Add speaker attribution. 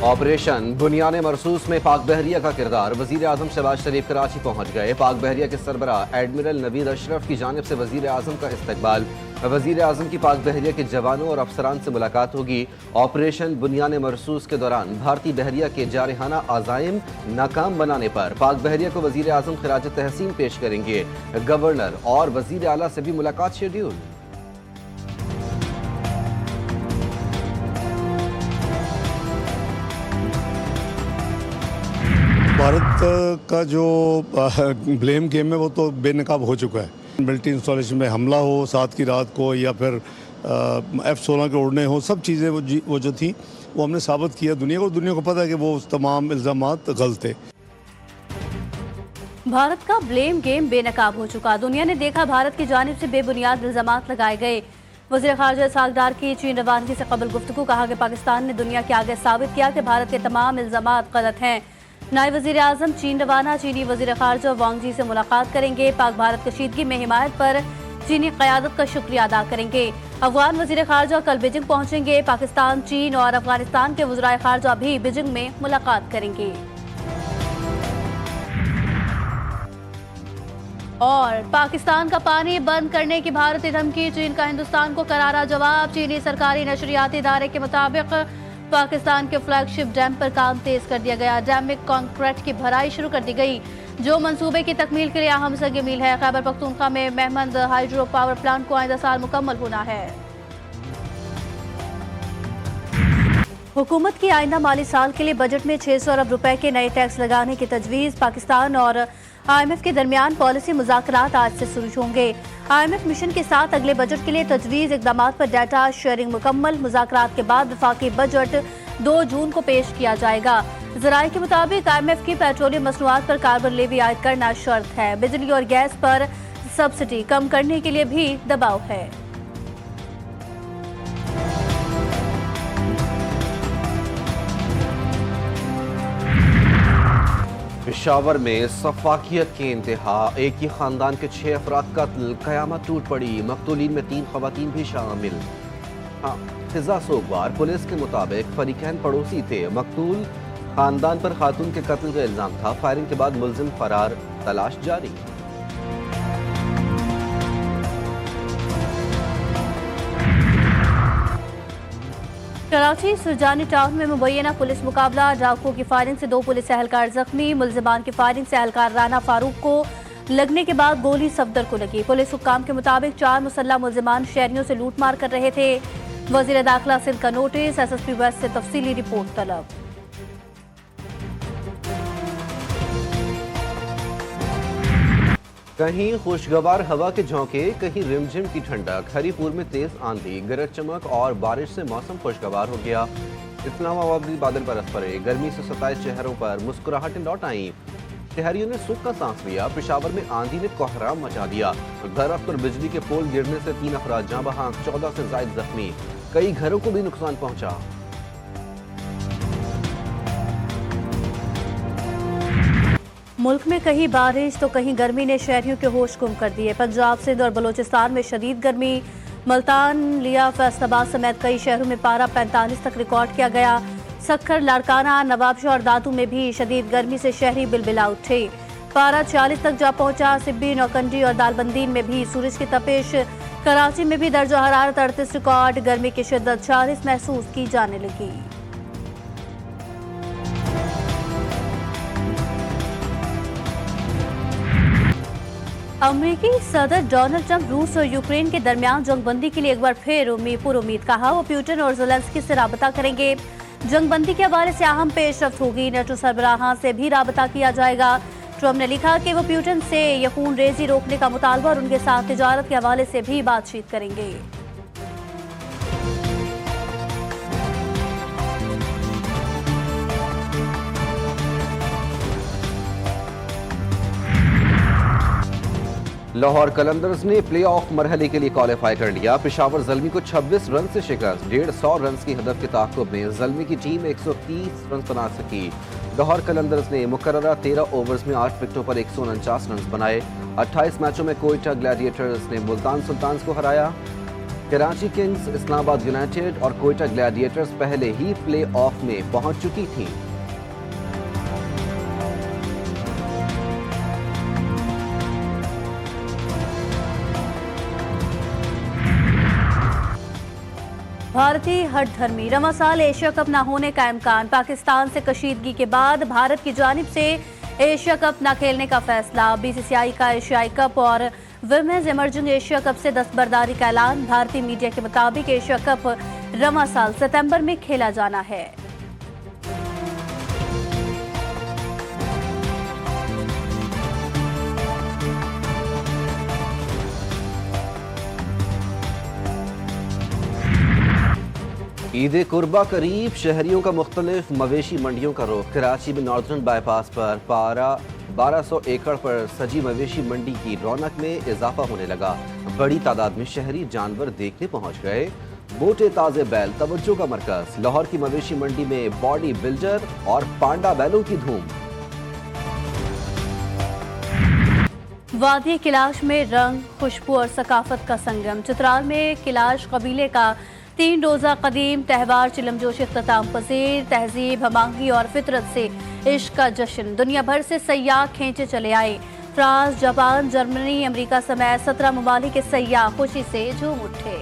Speaker 1: Operation बुनियान मरसूस में पाक बहरिया का किरदार। वजीर आजम शहबाज शरीफ कराची पहुंच गए। पाक बहरिया के सरबराह एडमिरल नवीद अशरफ की जानिब से वजीर आजम का इस्तकबाल। वजीर आजम की पाक बहरिया के जवानों और अफसरान से मुलाकात होगी। ऑपरेशन बुनियान मरसूस के दौरान भारतीय बहरिया के जारहाना आज़ाइम नाकाम बनाने पर पाक बहरिया को वजीर आजम खिराज तहसीन पेश करेंगे। गवर्नर और वजीर आला से भी मुलाकात शेड्यूल।
Speaker 2: भारत का जो ब्लेम गेम है वो तो बेनकाब हो चुका है। मिलिट्री इंस्टॉलेशन में हमला हो सात की रात को या फिर F-16 के उड़ने हो, सब चीज़ें वो जो थी वो हमने साबित किया दुनिया को पता है कि वो तमाम इल्ज़ामात गलत थे।
Speaker 3: भारत का ब्लेम गेम बेनकाब हो चुका। दुनिया ने देखा भारत की जानिब से बेबुनियाद इल्ज़ामात लगाए गए। वज़ीर ख़ारजा इसहाक़ डार की चीन रवानगी से कबल गुफ्तगू कहा कि पाकिस्तान ने दुनिया के आगे साबित किया कि भारत के तमाम इल्ज़ामात गलत हैं। नायब वज़ीर आज़म चीन रवाना। चीनी वज़ीर ख़ारजा वांग जी से मुलाकात करेंगे। पाक भारत कशीदगी में हिमायत पर चीनी क़यादत का शुक्रिया अदा करेंगे। अफ़गान वज़ीर ख़ारजा कल बीजिंग पहुँचेंगे। पाकिस्तान, चीन और अफ़गानिस्तान के वज़राए ख़ारजा भी बीजिंग में मुलाकात करेंगे। और पाकिस्तान का पानी बंद करने की भारतीय धमकी। चीन का हिंदुस्तान को करारा जवाब। चीनी सरकारी नशरियाती इदारे के मुताबिक पाकिस्तान के फ्लैगशिप डैम पर काम तेज कर दिया गया। डैम में कंक्रीट की भराई शुरू कर दी गई, जो मंसूबे की तकमील के लिए अहम सग मील है। खैबर पख्तूनख्वा में महमद हाइड्रो पावर प्लांट को आइंदा साल मुकम्मल होना है। हुकूमत की आइंदा माली साल के लिए बजट में 600 अरब रुपए के नए टैक्स लगाने की तजवीज़। पाकिस्तान और IMF के दरमियान पॉलिसी मुज़ाकरात आज से शुरू होंगे। IMF मिशन के साथ अगले बजट के लिए तजवीज़ इक़दाम पर डाटा शेयरिंग मुकम्मल। मुज़ाकरात के बाद वफाकी बजट 2 जून को पेश किया जाएगा। ज़राए के मुताबिक IMF की पेट्रोलियम मसनूआत पर कार्बन लेवी आयद करना शर्त है। बिजली और गैस पर सब्सिडी कम करने के लिए भी दबाव है।
Speaker 1: पेशावर में सफाकियत के इंतहा। एक ही खानदान के 6 अफराद कत्ल। क़यामत टूट पड़ी। मकतूलीन में 3 ख़वातीन भी शामिल। फिजा सोगवार पुलिस के मुताबिक फरीकैन पड़ोसी थे। मकतूल खानदान पर खातून के कत्ल का इल्जाम था। फायरिंग के बाद मुलजिम फरार, तलाश जारी।
Speaker 3: कराची सुरजानी टाउन में मुबैना पुलिस मुकाबला। डाकुओं की फायरिंग से 2 पुलिस एहलकार जख्मी। मुल्जिमान की फायरिंग से एहलकार राना फारूक को लगने के बाद गोली सफदर को लगी। पुलिस हुक्काम के मुताबिक 4 मुसल्लह मुल्जिमान शहरियों से लूटमार कर रहे थे। वजीर दाखिला सिंध का नोटिस। SSP वेस्ट से तफसीली रिपोर्ट तलब।
Speaker 1: कहीं खुशगवार हवा के झोंके, कहीं रिमझिम की ठंडक। हरीपुर में तेज आंधी, गरज चमक और बारिश से मौसम खुशगवार हो गया। इस्लामाबाद में बादल बरस पड़े। गर्मी से सताए चेहरों पर मुस्कुराहटें लौट आईं। शहरियों ने सुख का सांस लिया। पेशावर में आंधी ने कोहराम मचा दिया। दरख्त और बिजली के पोल गिरने से 3 अफराद जाँ बहक, 14 से जायद जख्मी। कई घरों को भी नुकसान पहुंचा।
Speaker 3: मुल्क में कहीं बारिश तो कहीं गर्मी ने शहरियों के होश गुम कर दिए। पंजाब, सिंध और बलोचिस्तान में शदीद गर्मी। मुल्तान, लिया, फैसलाबाद समेत कई शहरों में पारा 45 तक रिकॉर्ड किया गया। सक्खर, लाड़काना, नवाबशाह और दादू में भी शदीद गर्मी से शहरी बिलबिला उठे। पारा 40 तक जा पहुंचा। सिब्बी, नौकंडी और दालबंदीन में भी सूरज की तपिश। कराची में भी दर्जा हरारत 38 रिकॉर्ड। गर्मी की शिद्दत 40 महसूस की जाने लगी। अमेरिकी सदर डोनाल्ड ट्रंप रूस और यूक्रेन के दरमियान जंगबंदी के लिए एक बार फिर पुरुम्मीद कहा। वो पुतिन और ज़ेलेंस्की से राबता करेंगे। जंगबंदी के हवाले से अहम पेशरफ्त होगी। नेटो सरबराहां से भी राबता किया जाएगा। ट्रंप ने लिखा कि वो पुतिन से यकून रेजी रोकने का मुतालबा और उनके साथ तिजारत के हवाले से भी बातचीत करेंगे।
Speaker 1: लाहौर कलंदर्स ने प्लेऑफ मरहले के लिए क्वालिफाई कर लिया। पेशावर ज़ल्मी को 26 रन से शिकस्त। 150 रन की हदफ के ताक़ुब में ज़ल्मी की टीम 130 रन बना सकी। लाहौर कलंदर्स ने मुकर्ररा 13 ओवर्स में 8 विकेटों पर 149 रन बनाए। 28 मैचों में कोयटा ग्लैडिएटर्स ने मुल्तान सुल्तान्स को हराया। कराची किंग्स, इस्लामाबाद यूनाइटेड और कोयटा ग्लैडिएटर्स पहले ही प्ले ऑफ में पहुंच चुकी थी।
Speaker 3: भारतीय हठधर्मी, रवा साल एशिया कप न होने का इम्कान। पाकिस्तान से कशीदगी के बाद भारत की जानिब से एशिया कप न खेलने का फैसला। बीसीसीआई का एशियाई कप और विमेंस इमर्जिंग एशिया कप से दस्तबरदारी का ऐलान। भारतीय मीडिया के मुताबिक एशिया कप रवा साल सितंबर में खेला जाना है।
Speaker 1: ईद कुर्बा करीब, शहरियों का मुख्तलिफ मवेशी मंडियों का रुख। कराची में नॉर्दर्न बाईपास पर 1200 एकड़ पर सजी मवेशी मंडी की रौनक में इजाफा होने लगा। बड़ी तादाद में शहरी जानवर देखने पहुंच गए। मोटे ताजे बैल तवज्जो का मरकज। लाहौर की मवेशी मंडी में बॉडी बिल्डर और पांडा बैलों की धूम।
Speaker 3: वादी किलाश में रंग, खुशबू और सकाफत का संगम। चित्राल में किलाश कबीले का 3 रोज़ा कदीम त्यौहार चिलमजोश इख्तिताम पजीर। तहजीब, हमांगी और फितरत से इश्क का जश्न। दुनिया भर से सयाह खींचे चले आए। फ्रांस, जापान, जर्मनी, अमेरिका समेत 17 ममालिक के सयाह खुशी से झूम उठे।